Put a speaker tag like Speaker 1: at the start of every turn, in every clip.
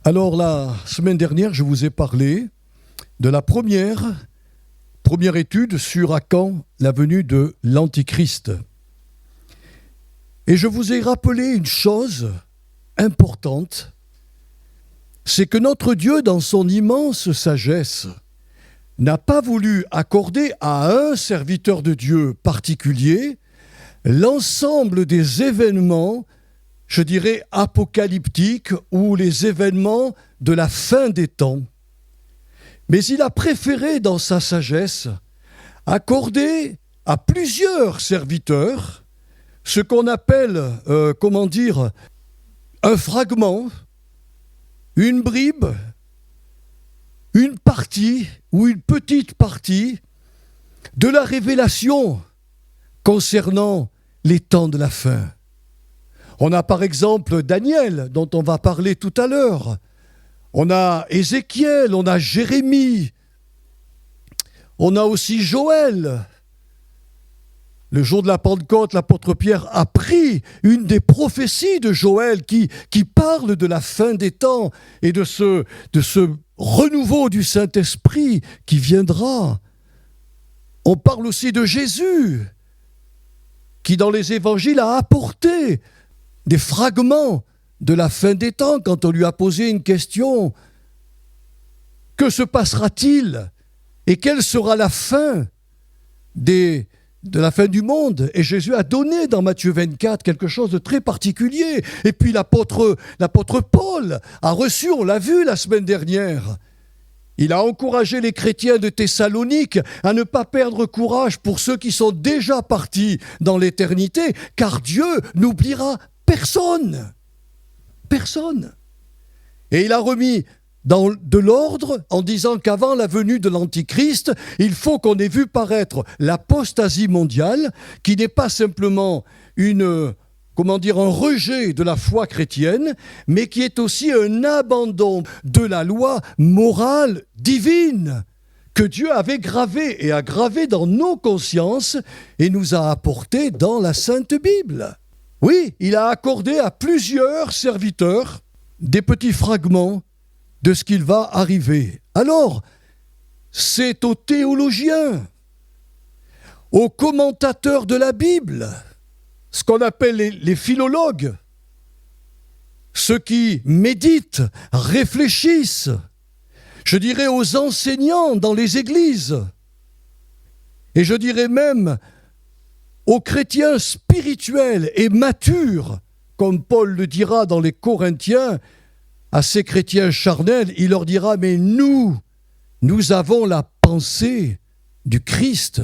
Speaker 1: Alors la semaine dernière, je vous ai parlé de la première étude sur à quand la venue de l'Antichrist. Et je vous ai rappelé une chose importante, c'est que notre Dieu, dans son immense sagesse, n'a pas voulu accorder à un serviteur de Dieu particulier l'ensemble des événements, je dirais, apocalyptiques ou les événements de la fin des temps. Mais il a préféré, dans sa sagesse, accorder à plusieurs serviteurs ce qu'on appelle, un fragment, une bribe, une partie ou une petite partie de la révélation concernant les temps de la fin. On a par exemple Daniel, dont on va parler tout à l'heure. On a Ézéchiel, on a Jérémie. On a aussi Joël. Le jour de la Pentecôte, l'apôtre Pierre a pris une des prophéties de Joël qui parle de la fin des temps et de ce renouveau du Saint-Esprit qui viendra. On parle aussi de Jésus, qui dans les évangiles a apporté des fragments de la fin des temps quand on lui a posé une question. Que se passera-t-il et quelle sera la fin de la fin du monde? Et Jésus a donné dans Matthieu 24 quelque chose de très particulier. Et puis l'apôtre Paul a reçu, on l'a vu la semaine dernière, il a encouragé les chrétiens de Thessalonique à ne pas perdre courage pour ceux qui sont déjà partis dans l'éternité, car Dieu n'oubliera personne. Personne. Et il a remis de l'ordre en disant qu'avant la venue de l'Antichrist, il faut qu'on ait vu paraître l'apostasie mondiale, qui n'est pas simplement un rejet de la foi chrétienne, mais qui est aussi un abandon de la loi morale divine que Dieu avait gravée et a gravée dans nos consciences et nous a apportée dans la Sainte Bible. Oui, il a accordé à plusieurs serviteurs des petits fragments de ce qu'il va arriver. Alors, c'est aux théologiens, aux commentateurs de la Bible, ce qu'on appelle les philologues, ceux qui méditent, réfléchissent, je dirais aux enseignants dans les églises, et je dirais même aux chrétiens spirituels et matures, comme Paul le dira dans les Corinthiens, à ces chrétiens charnels, il leur dira, mais nous avons la pensée du Christ.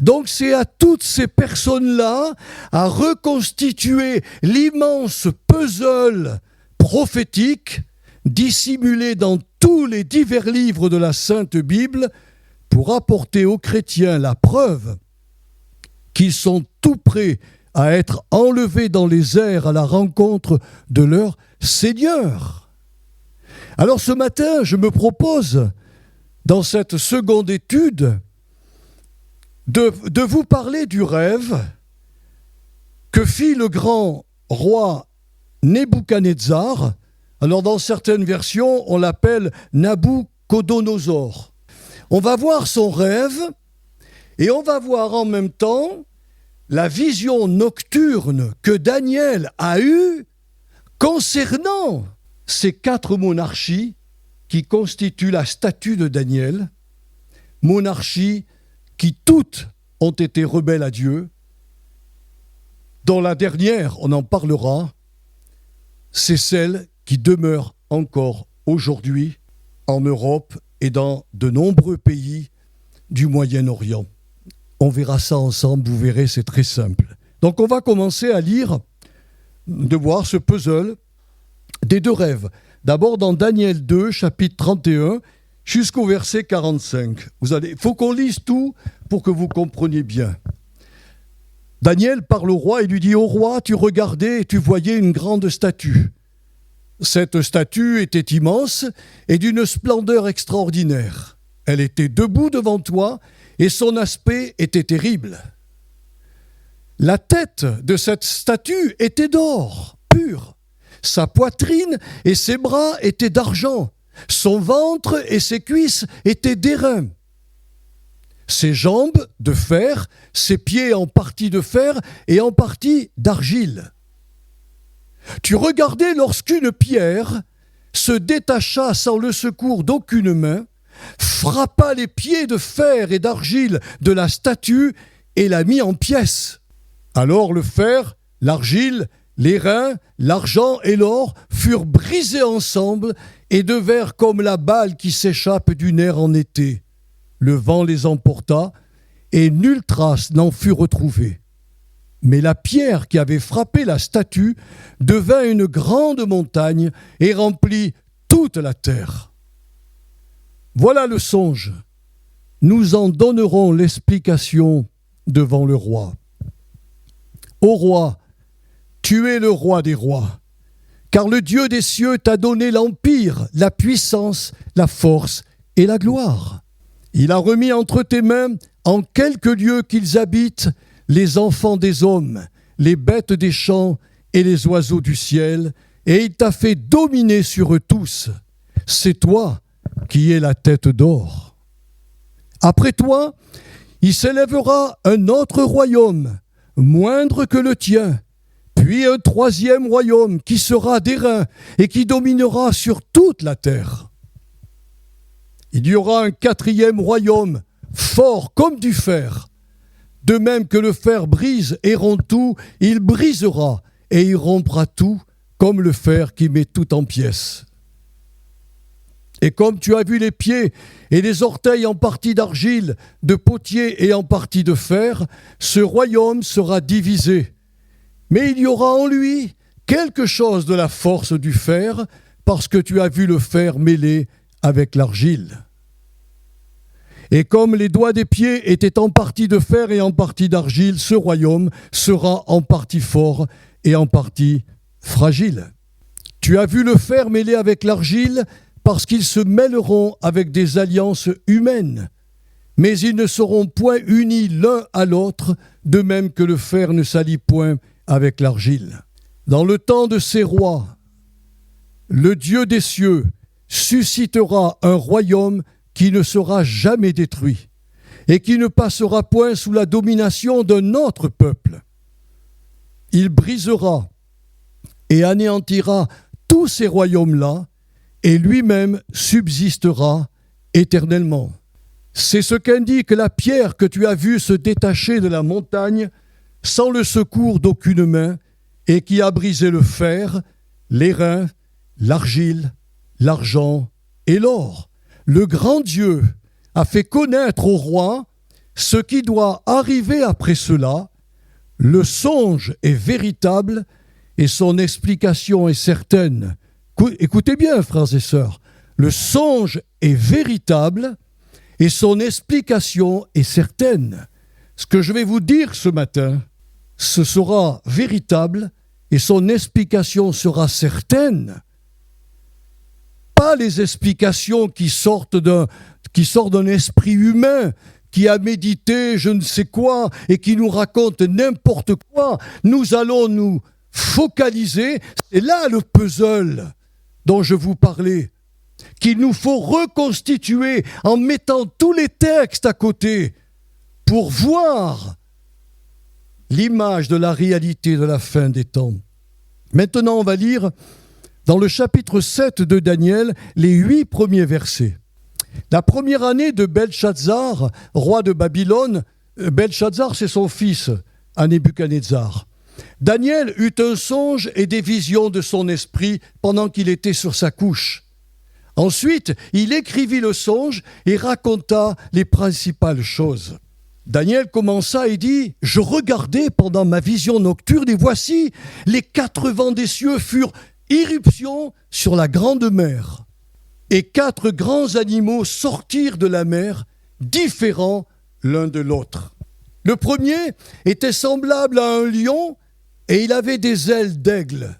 Speaker 1: Donc c'est à toutes ces personnes-là à reconstituer l'immense puzzle prophétique dissimulé dans tous les divers livres de la Sainte Bible pour apporter aux chrétiens la preuve qu'ils sont tout prêts à être enlevés dans les airs à la rencontre de leur Seigneur. Alors ce matin, je me propose, dans cette seconde étude, de vous parler du rêve que fit le grand roi Nebuchadnezzar. Alors dans certaines versions, on l'appelle Nabuchodonosor. On va voir son rêve et on va voir en même temps la vision nocturne que Daniel a eue concernant ces 4 monarchies qui constituent la statue de Daniel, monarchies qui toutes ont été rebelles à Dieu, dont la dernière, on en parlera, c'est celle qui demeure encore aujourd'hui en Europe et dans de nombreux pays du Moyen-Orient. On verra ça ensemble, vous verrez, c'est très simple. Donc on va commencer à lire, de voir ce puzzle des 2 rêves. D'abord dans Daniel 2, chapitre 31, jusqu'au verset 45. Il faut qu'on lise tout pour que vous compreniez bien. Daniel parle au roi et lui dit « Au roi, tu regardais et tu voyais une grande statue. Cette statue était immense et d'une splendeur extraordinaire. Elle était debout devant toi et son aspect était terrible. La tête de cette statue était d'or pur. sa poitrine et ses bras étaient d'argent, son ventre et ses cuisses étaient d'airain. Ses jambes de fer, ses pieds en partie de fer et en partie d'argile. Tu regardais lorsqu'une pierre se détacha sans le secours d'aucune main, frappa les pieds de fer et d'argile de la statue et la mit en pièces. Alors le fer, l'argile, l'airain, l'argent et l'or furent brisés ensemble et devinrent comme la balle qui s'échappe du nerf en été. Le vent les emporta et nulle trace n'en fut retrouvée. Mais la pierre qui avait frappé la statue devint une grande montagne et remplit toute la terre. Voilà le songe. Nous en donnerons l'explication devant le roi. Ô roi, tu es le roi des rois, car le Dieu des cieux t'a donné l'empire, la puissance, la force et la gloire. Il a remis entre tes mains, en quelque lieu qu'ils habitent, les enfants des hommes, les bêtes des champs et les oiseaux du ciel, et il t'a fait dominer sur eux tous. C'est toi qui es la tête d'or. Après toi, il s'élèvera un autre royaume, moindre que le tien, puis un troisième royaume qui sera d'airain et qui dominera sur toute la terre. Il y aura un quatrième royaume, fort comme du fer. De même que le fer brise et rompt tout, il brisera et il rompra tout, comme le fer qui met tout en pièces. Et comme tu as vu les pieds et les orteils en partie d'argile, de potier et en partie de fer, ce royaume sera divisé. Mais il y aura en lui quelque chose de la force du fer, parce que tu as vu le fer mêlé avec l'argile. Et comme les doigts des pieds étaient en partie de fer et en partie d'argile, ce royaume sera en partie fort et en partie fragile. Tu as vu le fer mêlé avec l'argile, parce qu'ils se mêleront avec des alliances humaines. Mais ils ne seront point unis l'un à l'autre, de même que le fer ne s'allie point avec l'argile. Dans le temps de ces rois, le Dieu des cieux suscitera un royaume qui ne sera jamais détruit et qui ne passera point sous la domination d'un autre peuple. Il brisera et anéantira tous ces royaumes-là et lui-même subsistera éternellement. C'est ce qu'indique la pierre que tu as vue se détacher de la montagne sans le secours d'aucune main et qui a brisé le fer, l'airain, l'argile, l'argent et l'or. Le grand Dieu a fait connaître au roi ce qui doit arriver après cela. Le songe est véritable et son explication est certaine. Écoutez bien, frères et sœurs, le songe est véritable et son explication est certaine. Ce que je vais vous dire ce matin, ce sera véritable et son explication sera certaine. Pas les explications qui sortent d'un esprit humain qui a médité je ne sais quoi et qui nous raconte n'importe quoi. Nous allons nous focaliser, c'est là le puzzle dont je vous parlais, qu'il nous faut reconstituer en mettant tous les textes à côté pour voir l'image de la réalité de la fin des temps. Maintenant, on va lire dans le chapitre 7 de Daniel les 8 premiers versets. La première année de Belchazzar, roi de Babylone, Belchazzar c'est son fils à Nebuchadnezzar. Daniel eut un songe et des visions de son esprit pendant qu'il était sur sa couche. Ensuite, il écrivit le songe et raconta les principales choses. Daniel commença et dit « Je regardais pendant ma vision nocturne et voici, les 4 vents des cieux furent irruption sur la grande mer. Et 4 grands animaux sortirent de la mer, différents l'un de l'autre. Le premier était semblable à un lion et il avait des ailes d'aigle.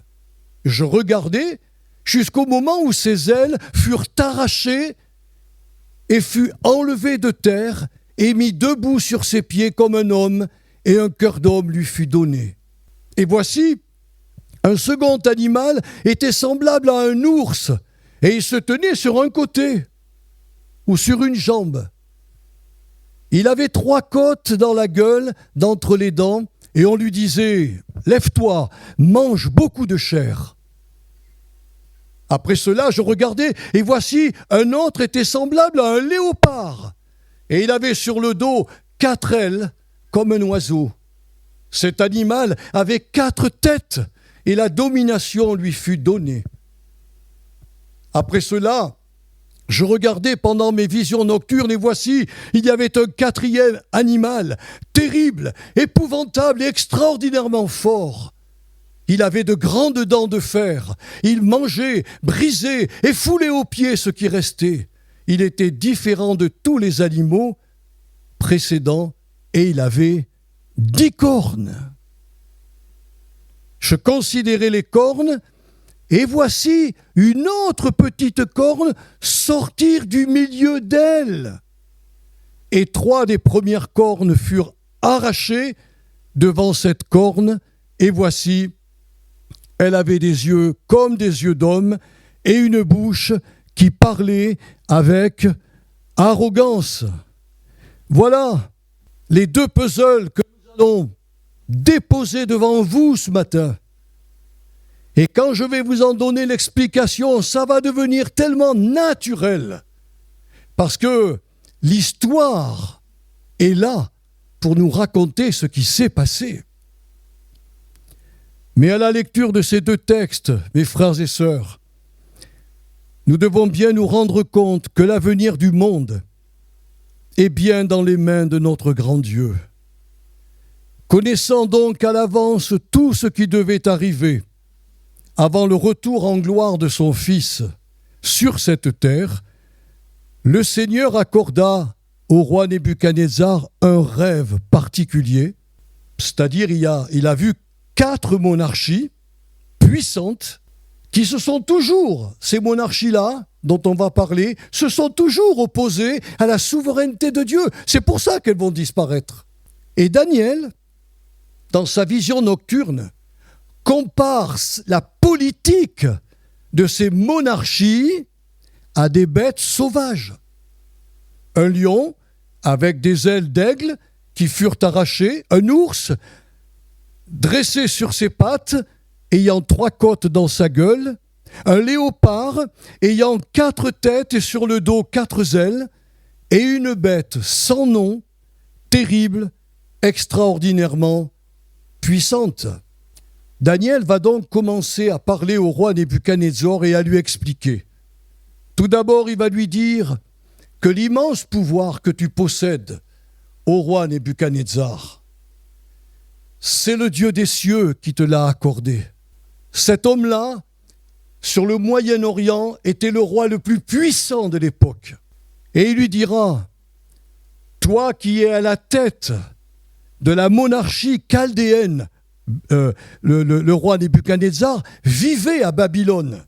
Speaker 1: Je regardais jusqu'au moment où ses ailes furent arrachées et fut enlevé de terre et mis debout sur ses pieds comme un homme, et un cœur d'homme lui fut donné. Et voici, Un second animal était semblable à un ours, et il se tenait sur un côté ou sur une jambe. Il avait 3 côtes dans la gueule, d'entre les dents, et on lui disait « Lève-toi, mange beaucoup de chair ». Après cela, je regardais, et voici, un autre était semblable à un léopard, et il avait sur le dos 4 ailes, comme un oiseau. Cet animal avait 4 têtes, et la domination lui fut donnée. Après cela, je regardais pendant mes visions nocturnes, et voici, il y avait un 4e animal, terrible, épouvantable et extraordinairement fort. Il avait de grandes dents de fer. Il mangeait, brisait et foulait aux pieds ce qui restait. Il était différent de tous les animaux précédents et il avait 10 cornes. Je considérais les cornes et voici une autre petite corne sortir du milieu d'elle. Et 3 des premières cornes furent arrachées devant cette corne et voici, elle avait des yeux comme des yeux d'homme et une bouche qui parlait avec arrogance. Voilà les 2 puzzles que nous allons déposer devant vous ce matin. Et quand je vais vous en donner l'explication, ça va devenir tellement naturel. Parce que l'histoire est là pour nous raconter ce qui s'est passé. Mais à la lecture de ces 2 textes, mes frères et sœurs, nous devons bien nous rendre compte que l'avenir du monde est bien dans les mains de notre grand Dieu. Connaissant donc à l'avance tout ce qui devait arriver avant le retour en gloire de son Fils sur cette terre, le Seigneur accorda au roi Nebuchadnezzar un rêve particulier, c'est-à-dire il a vu 4 monarchies puissantes qui se sont toujours, ces monarchies-là, dont on va parler, se sont toujours opposées à la souveraineté de Dieu. C'est pour ça qu'elles vont disparaître. Et Daniel, dans sa vision nocturne, compare la politique de ces monarchies à des bêtes sauvages. Un lion avec des ailes d'aigle qui furent arrachées, un ours dressé sur ses pattes, ayant 3 côtes dans sa gueule, un léopard ayant 4 têtes et sur le dos 4 ailes, et une bête sans nom, terrible, extraordinairement puissante. Daniel va donc commencer à parler au roi Nebuchadnezzar et à lui expliquer. Tout d'abord, il va lui dire que l'immense pouvoir que tu possèdes, ô roi Nebuchadnezzar, c'est le Dieu des cieux qui te l'a accordé. Cet homme-là, sur le Moyen-Orient, était le roi le plus puissant de l'époque. Et il lui dira, toi qui es à la tête de la monarchie chaldéenne, le roi Nebuchadnezzar, vivait à Babylone,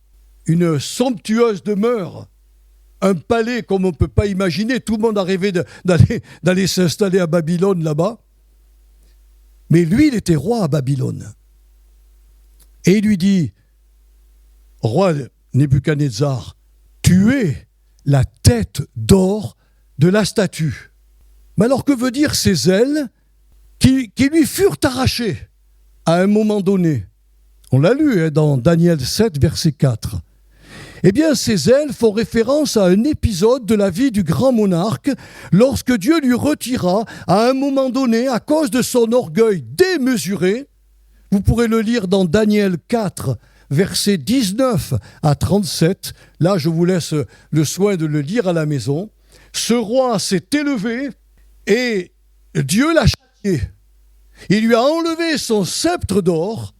Speaker 1: une somptueuse demeure, un palais comme on ne peut pas imaginer. Tout le monde a rêvé d'aller s'installer à Babylone là-bas. Mais lui, il était roi à Babylone. Et il lui dit, roi Nebuchadnezzar, tu es la tête d'or de la statue. Mais alors que veut dire ces ailes qui lui furent arrachées à un moment donné? On l'a lu dans Daniel 7, verset 4. Eh bien, ces ailes font référence à un épisode de la vie du grand monarque lorsque Dieu lui retira à un moment donné, à cause de son orgueil démesuré. Vous pourrez le lire dans Daniel 4, versets 19 à 37. Là, je vous laisse le soin de le lire à la maison. Ce roi s'est élevé et Dieu l'a châtié. Il lui a enlevé son sceptre d'or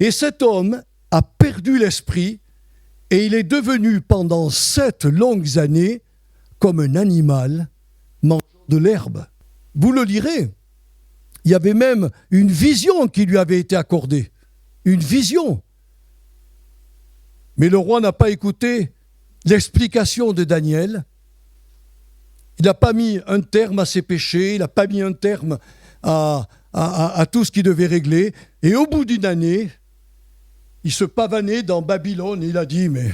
Speaker 1: et cet homme a perdu l'esprit et il est devenu pendant 7 longues années comme un animal mangeant de l'herbe. Vous le lirez. Il y avait même une vision qui lui avait été accordée. Une vision. Mais le roi n'a pas écouté l'explication de Daniel. Il n'a pas mis un terme à ses péchés, il n'a pas mis un terme à tout ce qu'il devait régler. Et au bout d'une année, il se pavanait dans Babylone. Il a dit, mais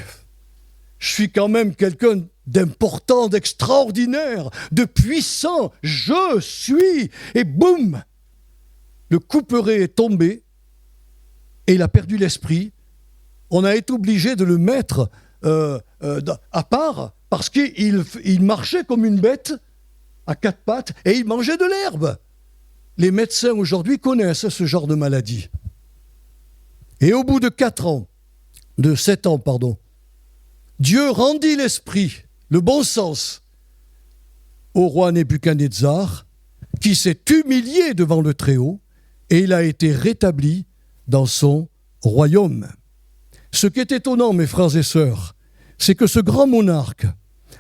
Speaker 1: je suis quand même quelqu'un d'important, d'extraordinaire, de puissant. Je suis. Et boum, le couperet est tombé et il a perdu l'esprit. On a été obligé de le mettre à part parce qu'il marchait comme une bête à quatre pattes et il mangeait de l'herbe. Les médecins aujourd'hui connaissent ce genre de maladie. Et au bout de 7 ans, Dieu rendit l'esprit, le bon sens, au roi Nebuchadnezzar, qui s'est humilié devant le Très-Haut, et il a été rétabli dans son royaume. Ce qui est étonnant, mes frères et sœurs, c'est que ce grand monarque,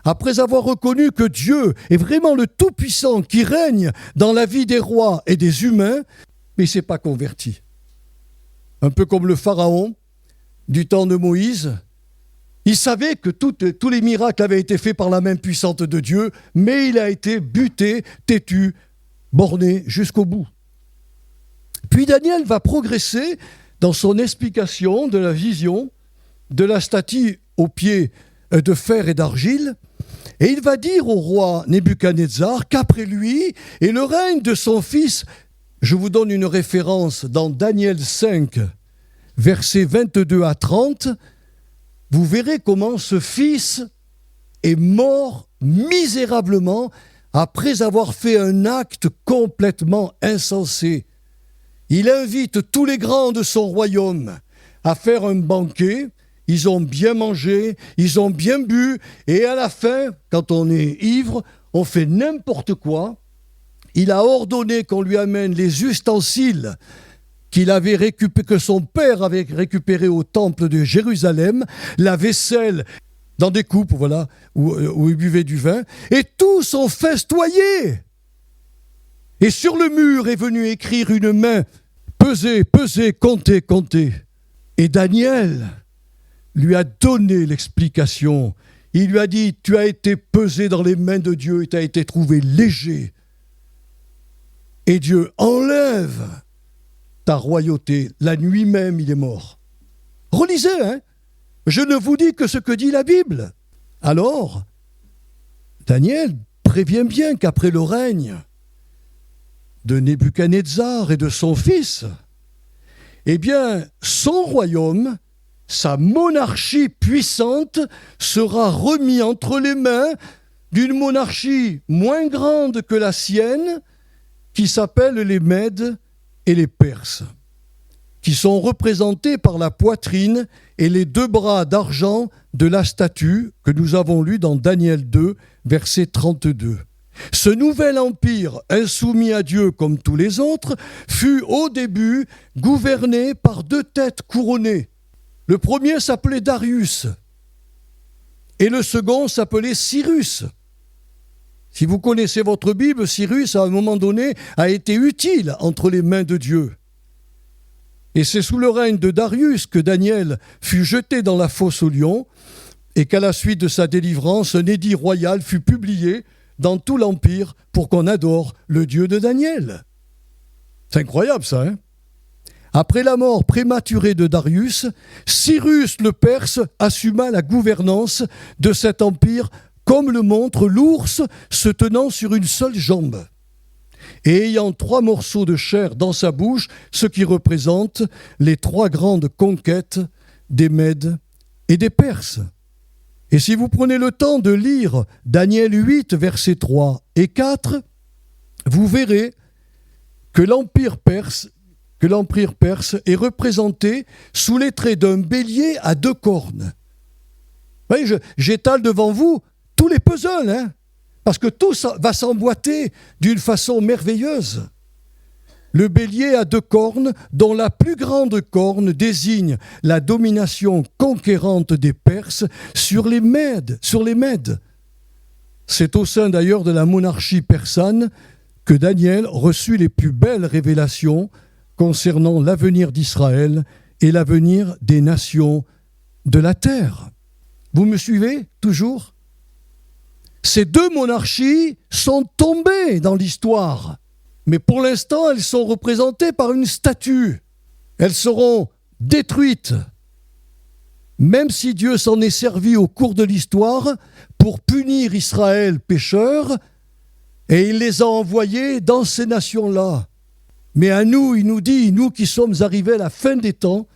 Speaker 1: après avoir reconnu que Dieu est vraiment le Tout-Puissant qui règne dans la vie des rois et des humains, mais il ne s'est pas converti. Un peu comme le Pharaon du temps de Moïse, il savait que tous les miracles avaient été faits par la main puissante de Dieu, mais il a été buté, têtu, borné jusqu'au bout. Puis Daniel va progresser dans son explication de la vision de la statue aux pieds de fer et d'argile, et il va dire au roi Nebuchadnezzar qu'après lui et le règne de son fils, je vous donne une référence dans Daniel 5, versets 22 à 30, vous verrez comment ce fils est mort misérablement après avoir fait un acte complètement insensé. Il invite tous les grands de son royaume à faire un banquet. Ils ont bien mangé, ils ont bien bu, et à la fin, quand on est ivre, on fait n'importe quoi. Il a ordonné qu'on lui amène les ustensiles que son père avait récupérés au temple de Jérusalem, la vaisselle dans des coupes, voilà, où il buvait du vin, et tous ont festoyé. Et sur le mur est venue écrire une main, pesez, pesez, comptez, comptez. Et Daniel lui a donné l'explication. Il lui a dit, tu as été pesé dans les mains de Dieu et tu as été trouvé léger. Et Dieu enlève ta royauté. La nuit même, il est mort. Relisez, hein. Je ne vous dis que ce que dit la Bible. Alors, Daniel prévient bien qu'après le règne de Nebuchadnezzar et de son fils, eh bien, son royaume, sa monarchie puissante sera remis entre les mains d'une monarchie moins grande que la sienne, qui s'appelle les Mèdes et les Perses, qui sont représentés par la poitrine et les 2 bras d'argent de la statue que nous avons lue dans Daniel 2, verset 32. Ce nouvel empire, insoumis à Dieu comme tous les autres, fut au début gouverné par 2 têtes couronnées. Le premier s'appelait Darius et le second s'appelait Cyrus. Si vous connaissez votre Bible, Cyrus, à un moment donné, a été utile entre les mains de Dieu. Et c'est sous le règne de Darius que Daniel fut jeté dans la fosse aux lions et qu'à la suite de sa délivrance, un édit royal fut publié dans tout l'Empire pour qu'on adore le Dieu de Daniel. C'est incroyable ça, hein? Après la mort prématurée de Darius, Cyrus le Perse assuma la gouvernance de cet empire comme le montre l'ours se tenant sur une seule jambe et ayant 3 morceaux de chair dans sa bouche, ce qui représente les 3 grandes conquêtes des Mèdes et des Perses. Et si vous prenez le temps de lire Daniel 8, versets 3 et 4, vous verrez que l'empire perse est représenté sous les traits d'un bélier à 2 cornes. Vous voyez, j'étale devant vous tous les puzzles, hein, parce que tout ça va s'emboîter d'une façon merveilleuse. Le bélier a 2 cornes, dont la plus grande corne désigne la domination conquérante des Perses sur les Mèdes. C'est au sein d'ailleurs de la monarchie persane que Daniel reçut les plus belles révélations concernant l'avenir d'Israël et l'avenir des nations de la terre. Vous me suivez toujours ? Ces 2 monarchies sont tombées dans l'histoire, mais pour l'instant, elles sont représentées par une statue. Elles seront détruites même si Dieu s'en est servi au cours de l'histoire pour punir Israël pécheur, et il les a envoyés dans ces nations-là. Mais à nous, il nous dit, nous qui sommes arrivés à la fin des temps,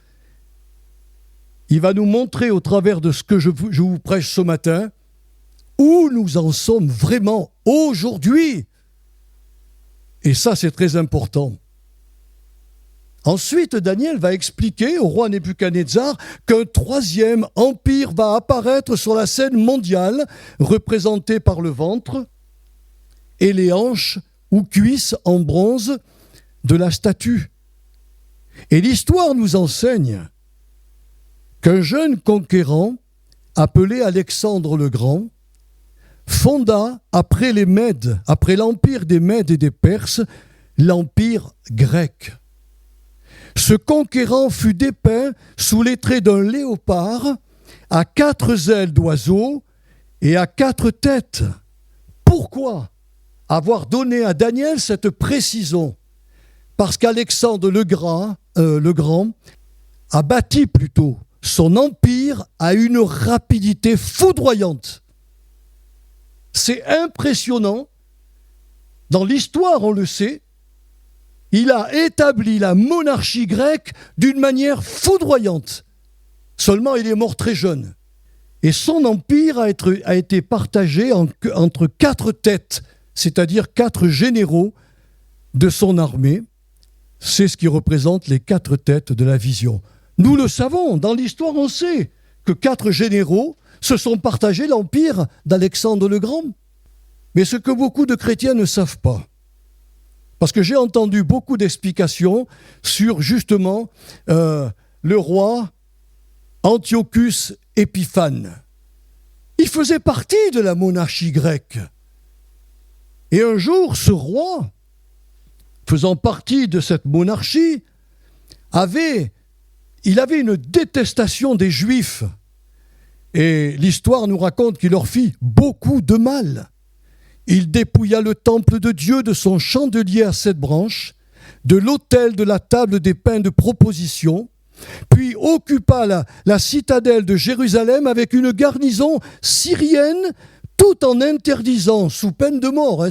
Speaker 1: il va nous montrer au travers de ce que je vous prêche ce matin, où nous en sommes vraiment aujourd'hui. Et ça, c'est très important. Ensuite, Daniel va expliquer au roi Nebuchadnezzar qu'un troisième empire va apparaître sur la scène mondiale, représenté par le ventre et les hanches ou cuisses en bronze de la statue. Et l'histoire nous enseigne qu'un jeune conquérant, appelé Alexandre le Grand, fonda, après les Mèdes, après l'empire des Mèdes et des Perses, l'empire grec. Ce conquérant fut dépeint sous les traits d'un léopard, à 4 ailes d'oiseau et à 4 têtes. Pourquoi avoir donné à Daniel cette précision? Parce qu'Alexandre le Grand a bâti plutôt son empire à une rapidité foudroyante. C'est impressionnant. Dans l'histoire, on le sait, il a établi la monarchie grecque d'une manière foudroyante. Seulement, il est mort très jeune. Et son empire a été partagé entre 4 têtes, c'est-à-dire 4 généraux de son armée. C'est ce qui représente les 4 têtes de la vision. Nous le savons, dans l'histoire, on sait que 4 généraux se sont partagés l'empire d'Alexandre le Grand. Mais ce que beaucoup de chrétiens ne savent pas, parce que j'ai entendu beaucoup d'explications sur justement le roi Antiochus Épiphane. Il faisait partie de la monarchie grecque. Et un jour, ce roi, faisant partie de cette monarchie, il avait une détestation des Juifs. Et l'histoire nous raconte qu'il leur fit beaucoup de mal. Il dépouilla le temple de Dieu de son chandelier à 7 branches, de l'autel de la table des pains de proposition, puis occupa la citadelle de Jérusalem avec une garnison syrienne, tout en interdisant, sous peine de mort,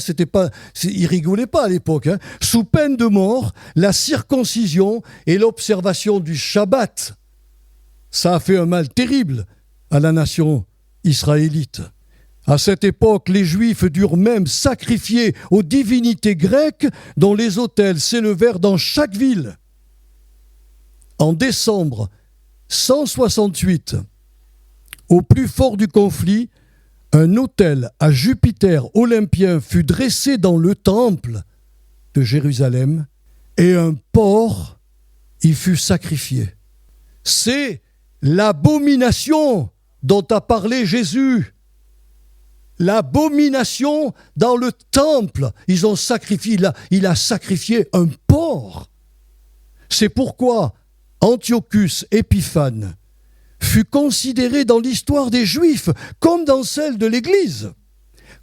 Speaker 1: il rigolait pas à l'époque, sous peine de mort, la circoncision et l'observation du Shabbat. Ça a fait un mal terrible à la nation israélite. À cette époque, les Juifs durent même sacrifier aux divinités grecques dont les autels s'élevèrent dans chaque ville. En décembre 168, au plus fort du conflit, un autel à Jupiter olympien fut dressé dans le temple de Jérusalem et un porc y fut sacrifié. C'est l'abomination dont a parlé Jésus. L'abomination dans le temple. Il a sacrifié un porc. C'est pourquoi Antiochus Épiphane fut considéré dans l'histoire des Juifs, comme dans celle de l'Église,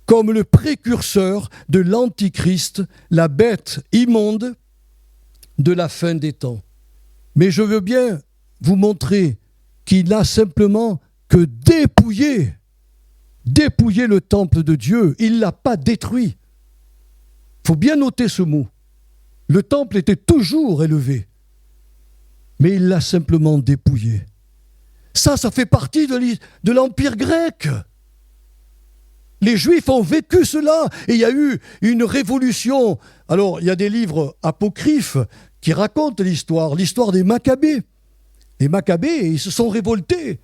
Speaker 1: comme le précurseur de l'Antichrist, la bête immonde de la fin des temps. Mais je veux bien vous montrer qu'il n'a simplement que dépouillé le temple de Dieu. Il ne l'a pas détruit. Il faut bien noter ce mot. Le temple était toujours élevé, mais il l'a simplement dépouillé. Ça fait partie de l'Empire grec. Les Juifs ont vécu cela et il y a eu une révolution. Alors, il y a des livres apocryphes qui racontent l'histoire des Maccabées. Les Maccabées, ils se sont révoltés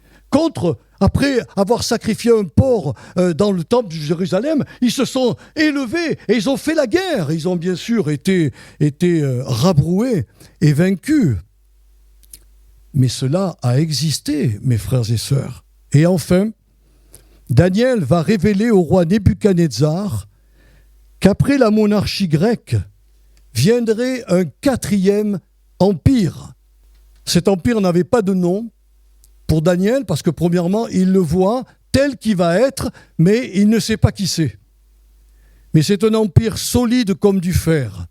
Speaker 1: après avoir sacrifié un porc dans le temple de Jérusalem, ils se sont élevés et ils ont fait la guerre. Ils ont bien sûr été rabroués et vaincus. Mais cela a existé, mes frères et sœurs. Et enfin, Daniel va révéler au roi Nebuchadnezzar qu'après la monarchie grecque viendrait un 4e empire. Cet empire n'avait pas de nom pour Daniel, parce que premièrement, il le voit tel qu'il va être, mais il ne sait pas qui c'est. Mais c'est un empire solide comme du fer,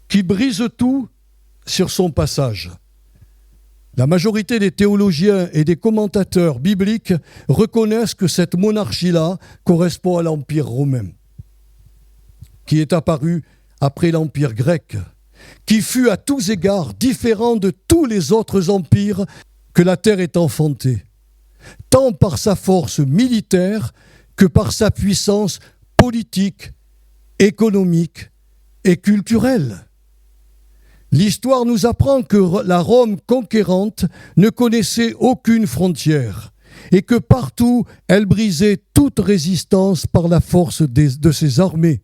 Speaker 1: qui brise tout sur son passage. La majorité des théologiens et des commentateurs bibliques reconnaissent que cette monarchie-là correspond à l'Empire romain, qui est apparu après l'Empire grec, qui fut à tous égards différent de tous les autres empires que la terre ait enfantés, tant par sa force militaire que par sa puissance politique, économique et culturelle. L'histoire nous apprend que la Rome conquérante ne connaissait aucune frontière et que partout elle brisait toute résistance par la force de ses armées.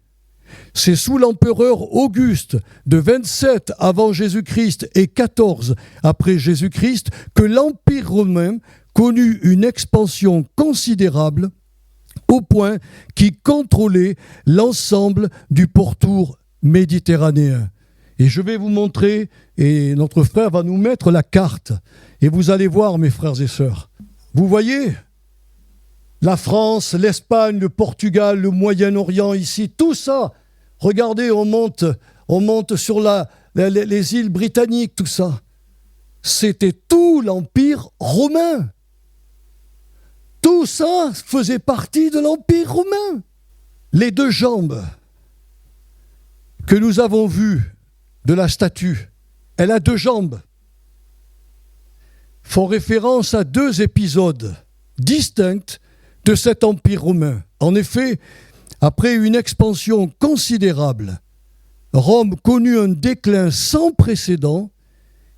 Speaker 1: C'est sous l'empereur Auguste de 27 avant Jésus-Christ et 14 après Jésus-Christ que l'Empire romain connut une expansion considérable au point qu'il contrôlait l'ensemble du pourtour méditerranéen. Et je vais vous montrer, et notre frère va nous mettre la carte, et vous allez voir, mes frères et sœurs. Vous voyez la France, l'Espagne, le Portugal, le Moyen-Orient ici, tout ça. Regardez, on monte sur les îles britanniques, tout ça. C'était tout l'Empire romain. Tout ça faisait partie de l'Empire romain. Les deux jambes que nous avons vues de la statue, elle a deux jambes, font référence à deux épisodes distincts de cet empire romain. En effet, après une expansion considérable, Rome connut un déclin sans précédent,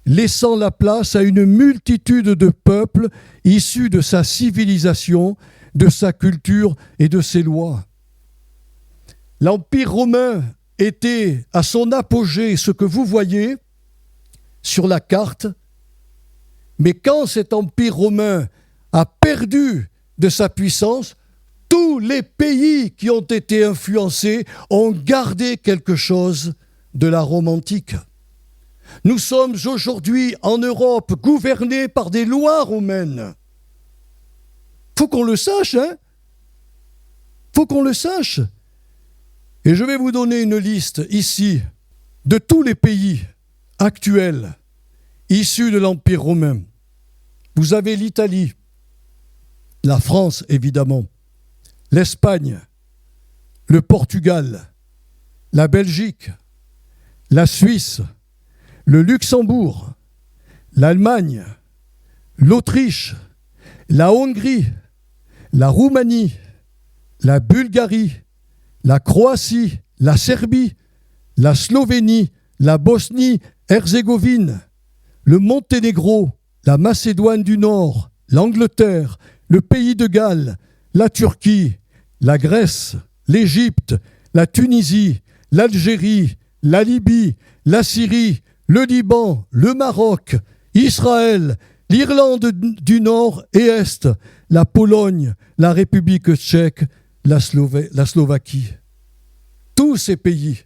Speaker 1: laissant la place à une multitude de peuples issus de sa civilisation, de sa culture et de ses lois. L'Empire romain était à son apogée, ce que vous voyez sur la carte, mais quand cet empire romain a perdu de sa puissance, tous les pays qui ont été influencés ont gardé quelque chose de la Rome antique. Nous sommes aujourd'hui en Europe gouvernés par des lois romaines. Faut qu'on le sache, hein? Faut qu'on le sache. Et je vais vous donner une liste ici de tous les pays actuels issus de l'Empire romain. Vous avez l'Italie, la France évidemment, l'Espagne, le Portugal, la Belgique, la Suisse, le Luxembourg, l'Allemagne, l'Autriche, la Hongrie, la Roumanie, la Bulgarie, la Croatie, la Serbie, la Slovénie, la Bosnie-Herzégovine, le Monténégro, la Macédoine du Nord, l'Angleterre, le Pays de Galles, la Turquie, la Grèce, l'Égypte, la Tunisie, l'Algérie, la Libye, la Syrie, le Liban, le Maroc, Israël, l'Irlande du Nord et Est, la Pologne, la République tchèque, la Slovaquie. Tous ces pays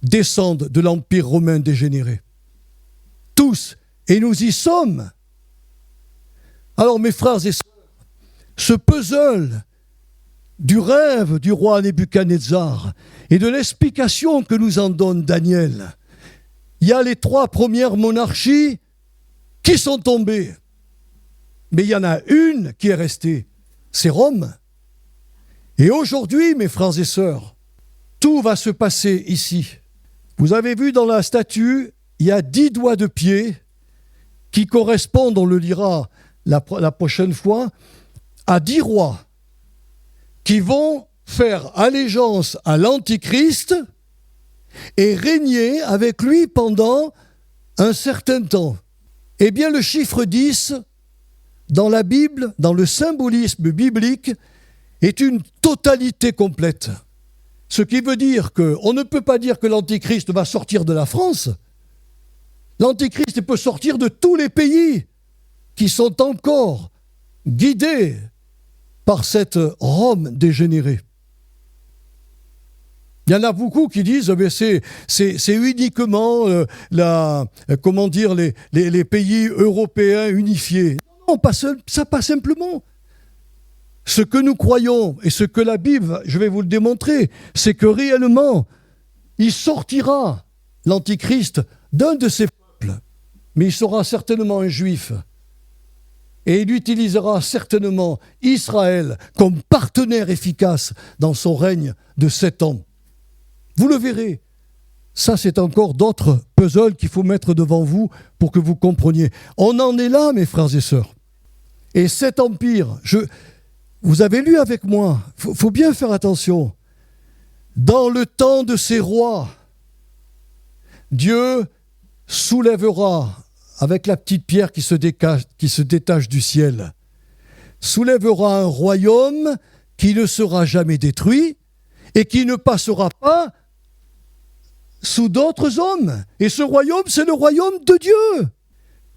Speaker 1: descendent de l'Empire romain dégénéré. Tous. Et nous y sommes. Alors, mes frères et sœurs, ce puzzle du rêve du roi Nebuchadnezzar et de l'explication que nous en donne Daniel, il y a les trois premières monarchies qui sont tombées. Mais il y en a une qui est restée, c'est Rome. Et aujourd'hui, mes frères et sœurs, tout va se passer ici. Vous avez vu dans la statue, il y a 10 doigts de pied qui correspondent, on le lira la prochaine fois, à 10 rois qui vont faire allégeance à l'Antichrist et régner avec lui pendant un certain temps. Eh bien, le chiffre 10, dans la Bible, dans le symbolisme biblique, est une totalité complète. Ce qui veut dire qu'on ne peut pas dire que l'Antichrist va sortir de la France. L'Antichrist peut sortir de tous les pays qui sont encore guidés par cette Rome dégénérée. Il y en a beaucoup qui disent que c'est uniquement les pays européens unifiés. Non, pas simplement. Ce que nous croyons et ce que la Bible, je vais vous le démontrer, c'est que réellement, il sortira, l'Antichrist, d'un de ces peuples. mais il sera certainement un juif. Et il utilisera certainement Israël comme partenaire efficace dans son règne de 7 ans. Vous le verrez. Ça, c'est encore d'autres puzzles qu'il faut mettre devant vous pour que vous compreniez. On en est là, mes frères et sœurs. Et cet empire, vous avez lu avec moi, faut bien faire attention. Dans le temps de ces rois, Dieu soulèvera, avec la petite pierre qui se détache du ciel, soulèvera un royaume qui ne sera jamais détruit et qui ne passera pas sous d'autres hommes. Et ce royaume, c'est le royaume de Dieu.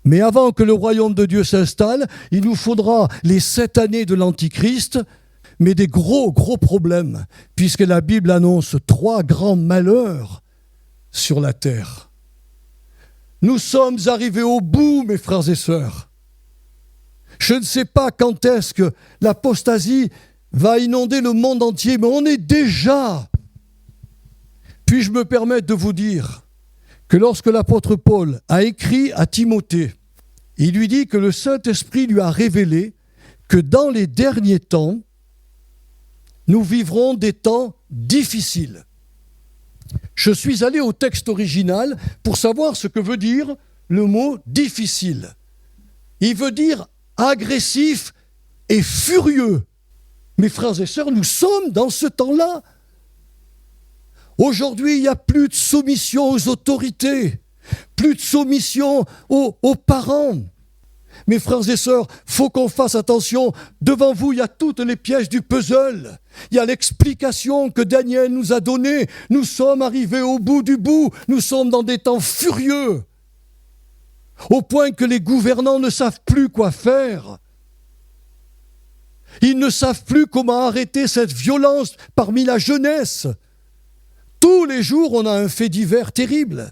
Speaker 1: Mais avant que le royaume de Dieu s'installe, il nous faudra les 7 années de l'Antichrist, mais des gros problèmes, puisque la Bible annonce 3 grands malheurs sur la terre. Nous sommes arrivés au bout, mes frères et sœurs. Je ne sais pas quand est-ce que l'apostasie va inonder le monde entier, mais on est déjà. Puis-je me permettre de vous dire que lorsque l'apôtre Paul a écrit à Timothée, il lui dit que le Saint-Esprit lui a révélé que dans les derniers temps, nous vivrons des temps difficiles. Je suis allé au texte original pour savoir ce que veut dire le mot « difficile ». Il veut dire agressif et furieux. Mes frères et sœurs, nous sommes dans ce temps-là. Aujourd'hui, il n'y a plus de soumission aux autorités, plus de soumission aux parents. Mes frères et sœurs, il faut qu'on fasse attention. Devant vous, il y a toutes les pièces du puzzle. Il y a l'explication que Daniel nous a donnée. Nous sommes arrivés au bout du bout. Nous sommes dans des temps furieux. Au point que les gouvernants ne savent plus quoi faire. Ils ne savent plus comment arrêter cette violence parmi la jeunesse. Tous les jours, on a un fait divers terrible.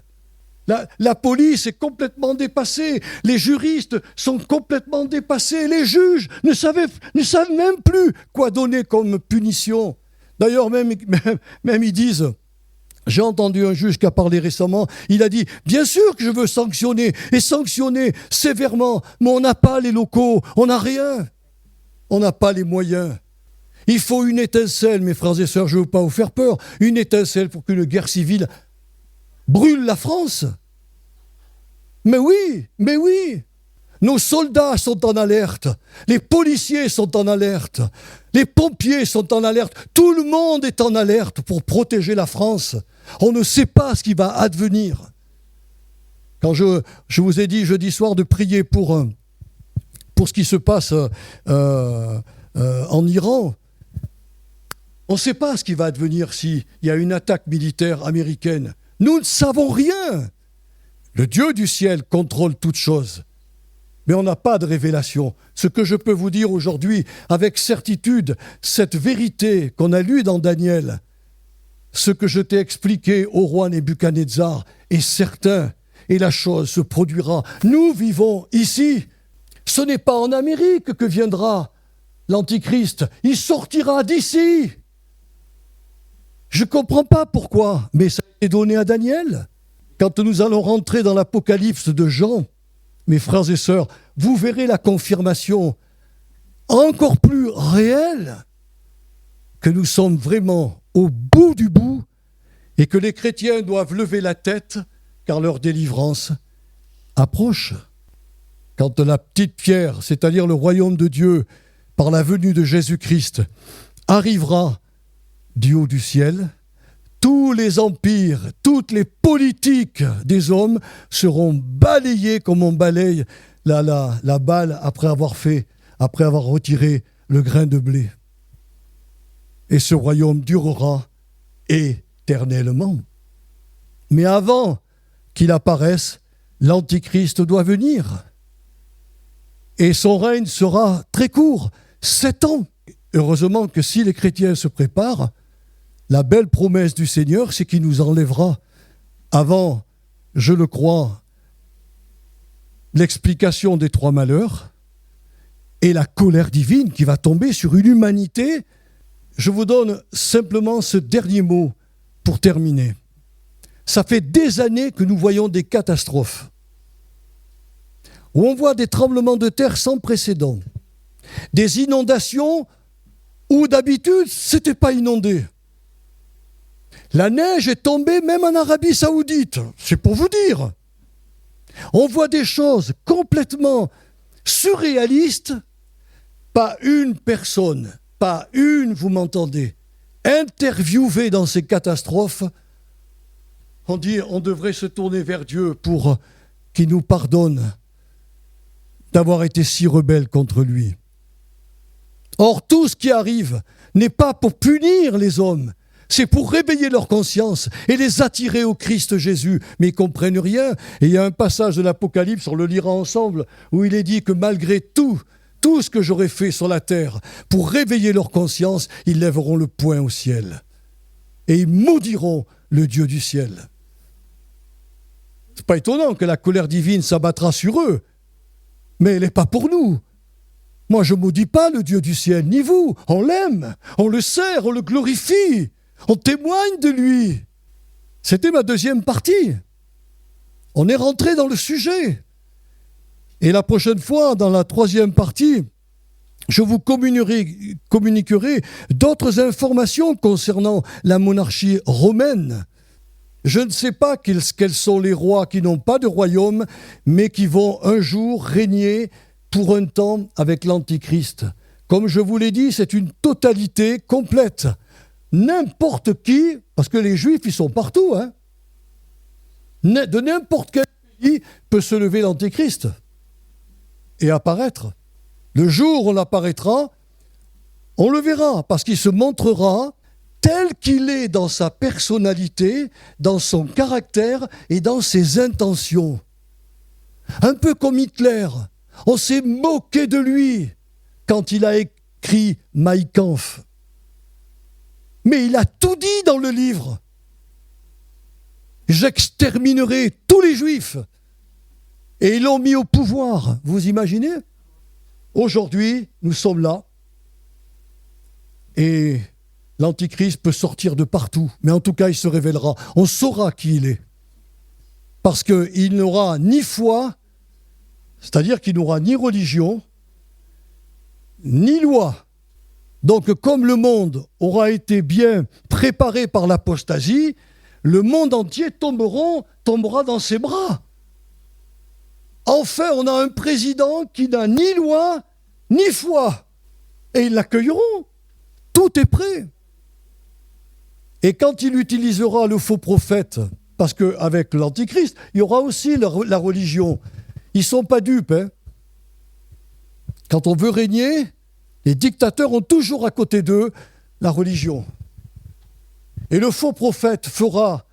Speaker 1: La police est complètement dépassée. Les juristes sont complètement dépassés. Les juges ne savent même plus quoi donner comme punition. D'ailleurs, même ils disent, j'ai entendu un juge qui a parlé récemment, il a dit, bien sûr que je veux sanctionner, et sanctionner sévèrement, mais on n'a pas les locaux, on n'a rien. On n'a pas les moyens. Il faut une étincelle, mes frères et sœurs, je ne veux pas vous faire peur, une étincelle pour qu'une guerre civile brûle la France. Mais oui, nos soldats sont en alerte, les policiers sont en alerte, les pompiers sont en alerte, tout le monde est en alerte pour protéger la France. On ne sait pas ce qui va advenir. Quand je vous ai dit jeudi soir de prier pour ce qui se passe en Iran, on ne sait pas ce qui va advenir s'il y a une attaque militaire américaine. Nous ne savons rien. Le Dieu du ciel contrôle toutes choses. Mais on n'a pas de révélation. Ce que je peux vous dire aujourd'hui, avec certitude, cette vérité qu'on a lue dans Daniel, ce que je t'ai expliqué au roi Nebuchadnezzar est certain, et la chose se produira. Nous vivons ici. Ce n'est pas en Amérique que viendra l'Antichrist. Il sortira d'ici. Je ne comprends pas pourquoi, mais ça a été donné à Daniel. Quand nous allons rentrer dans l'Apocalypse de Jean, mes frères et sœurs, vous verrez la confirmation encore plus réelle que nous sommes vraiment au bout du bout et que les chrétiens doivent lever la tête car leur délivrance approche. Quand la petite pierre, c'est-à-dire le royaume de Dieu, par la venue de Jésus-Christ, arrivera du haut du ciel, tous les empires, toutes les politiques des hommes seront balayés comme on balaye la balle après avoir retiré le grain de blé. Et ce royaume durera éternellement. Mais avant qu'il apparaisse, l'Antichrist doit venir. Et son règne sera très court, 7 ans. Heureusement que si les chrétiens se préparent, la belle promesse du Seigneur, c'est qu'il nous enlèvera avant, je le crois, l'explication des 3 malheurs et la colère divine qui va tomber sur une humanité. Je vous donne simplement ce dernier mot pour terminer. Ça fait des années que nous voyons des catastrophes. où on voit des tremblements de terre sans précédent, des inondations où d'habitude, ce n'était pas inondé. La neige est tombée même en Arabie Saoudite, c'est pour vous dire. On voit des choses complètement surréalistes, pas une personne, pas une, vous m'entendez, interviewée dans ces catastrophes. On dit on devrait se tourner vers Dieu pour qu'il nous pardonne d'avoir été si rebelles contre lui. Or, tout ce qui arrive n'est pas pour punir les hommes, c'est pour réveiller leur conscience et les attirer au Christ Jésus. Mais ils ne comprennent rien. Et il y a un passage de l'Apocalypse, on le lira ensemble, où il est dit que malgré tout ce que j'aurais fait sur la terre, pour réveiller leur conscience, ils lèveront le poing au ciel. Et ils maudiront le Dieu du ciel. C'est pas étonnant que la colère divine s'abattra sur eux. Mais elle n'est pas pour nous. Moi, je ne maudis pas le Dieu du ciel, ni vous. On l'aime, on le sert, on le glorifie. On témoigne de lui. C'était ma deuxième partie. On est rentré dans le sujet. Et la prochaine fois, dans la troisième partie, je vous communiquerai d'autres informations concernant la monarchie romaine. Je ne sais pas quels sont les rois qui n'ont pas de royaume, mais qui vont un jour régner pour un temps avec l'Antichrist. Comme je vous l'ai dit, c'est une totalité complète. N'importe qui, parce que les Juifs, ils sont partout, hein. De n'importe quel pays peut se lever l'Antéchrist et apparaître. Le jour où on apparaîtra, on le verra, parce qu'il se montrera tel qu'il est dans sa personnalité, dans son caractère et dans ses intentions. Un peu comme Hitler, on s'est moqué de lui quand il a écrit Mein Kampf. Mais il a tout dit dans le livre. J'exterminerai tous les Juifs. Et ils l'ont mis au pouvoir. Vous imaginez ? Aujourd'hui, nous sommes là. Et l'Antichrist peut sortir de partout. Mais en tout cas, il se révélera. On saura qui il est. Parce qu'il n'aura ni foi, c'est-à-dire qu'il n'aura ni religion, ni loi. Donc, comme le monde aura été bien préparé par l'apostasie, le monde entier tombera dans ses bras. Enfin, on a un président qui n'a ni loi, ni foi. Et ils l'accueilleront. Tout est prêt. Et quand il utilisera le faux prophète, parce qu'avec l'Antichrist, il y aura aussi la religion. Ils ne sont pas dupes. Hein. Quand on veut régner, les dictateurs ont toujours à côté d'eux la religion. Et le faux prophète fera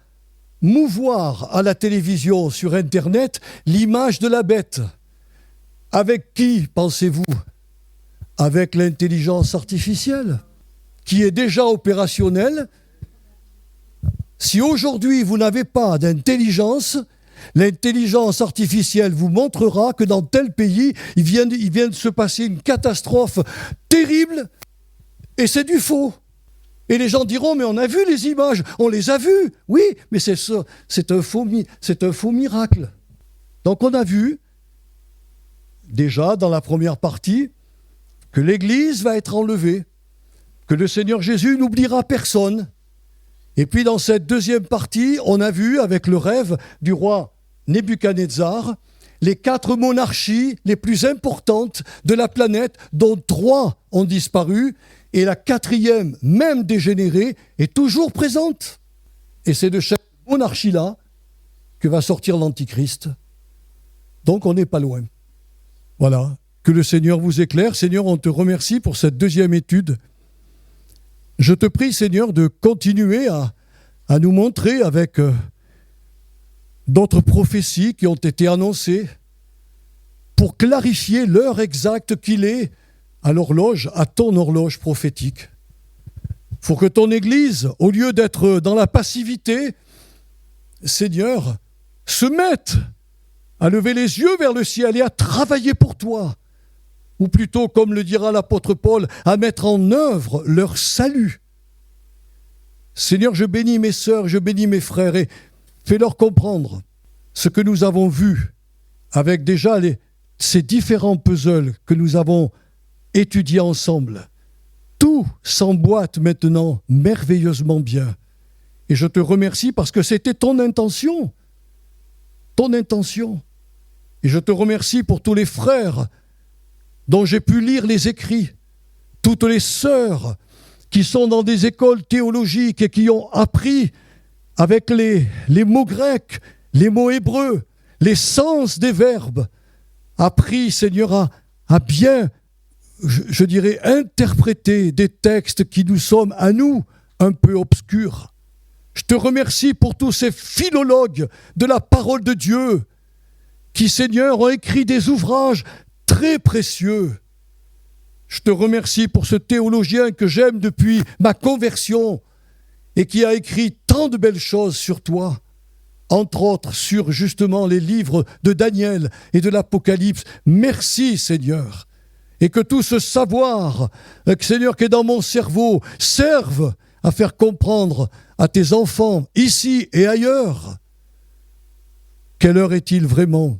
Speaker 1: mouvoir à la télévision, sur Internet, l'image de la bête. Avec qui, pensez-vous ? Avec l'intelligence artificielle, qui est déjà opérationnelle. Si aujourd'hui vous n'avez pas d'intelligence, l'intelligence artificielle vous montrera que dans tel pays, il vient de se passer une catastrophe terrible et c'est du faux. Et les gens diront, mais on a vu les images, on les a vues. Oui, mais c'est un faux miracle. Donc on a vu, déjà dans la première partie, que l'Église va être enlevée, que le Seigneur Jésus n'oubliera personne. Et puis dans cette deuxième partie, on a vu avec le rêve du roi Nebuchadnezzar, les 4 monarchies les plus importantes de la planète, dont 3 ont disparu, et la 4e, même dégénérée, est toujours présente. Et c'est de cette monarchie-là que va sortir l'Antichrist. Donc on n'est pas loin. Voilà. Que le Seigneur vous éclaire. Seigneur, on te remercie pour cette deuxième étude. Je te prie, Seigneur, de continuer à nous montrer avec d'autres prophéties qui ont été annoncées pour clarifier l'heure exacte qu'il est à l'horloge, à ton horloge prophétique. Il faut que ton Église, au lieu d'être dans la passivité, Seigneur, se mette à lever les yeux vers le ciel et à travailler pour toi. Ou plutôt, comme le dira l'apôtre Paul, à mettre en œuvre leur salut. Seigneur, je bénis mes sœurs, je bénis mes frères et fais-leur comprendre ce que nous avons vu avec déjà ces différents puzzles que nous avons étudiés ensemble, tout s'emboîte maintenant merveilleusement bien. Et je te remercie parce que c'était ton intention. Ton intention. Et je te remercie pour tous les frères dont j'ai pu lire les écrits, toutes les sœurs qui sont dans des écoles théologiques et qui ont appris avec les mots grecs, les mots hébreux, les sens des verbes, appris, Seigneur, à bien, je dirais, interpréter des textes qui nous sommes, à nous, un peu obscurs. Je te remercie pour tous ces philologues de la parole de Dieu qui, Seigneur, ont écrit des ouvrages très précieux. Je te remercie pour ce théologien que j'aime depuis ma conversion et qui a écrit tant de belles choses sur toi, entre autres sur justement les livres de Daniel et de l'Apocalypse. Merci, Seigneur. Et que tout ce savoir, Seigneur, qui est dans mon cerveau, serve à faire comprendre à tes enfants, ici et ailleurs, quelle heure est-il vraiment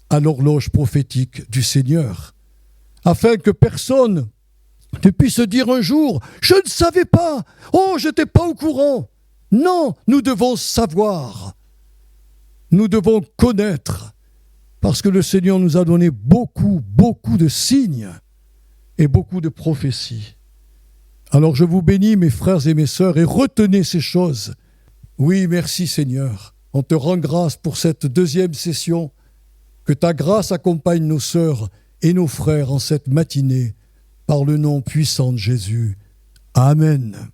Speaker 1: à l'horloge prophétique du Seigneur, afin que personne ne puisse dire un jour « Je ne savais pas, oh, je n'étais pas au courant ». Non, nous devons savoir, nous devons connaître, parce que le Seigneur nous a donné beaucoup, beaucoup de signes et beaucoup de prophéties. Alors je vous bénis, mes frères et mes sœurs, et retenez ces choses. Oui, merci Seigneur. On te rend grâce pour cette deuxième session. Que ta grâce accompagne nos sœurs et nos frères en cette matinée, par le nom puissant de Jésus. Amen.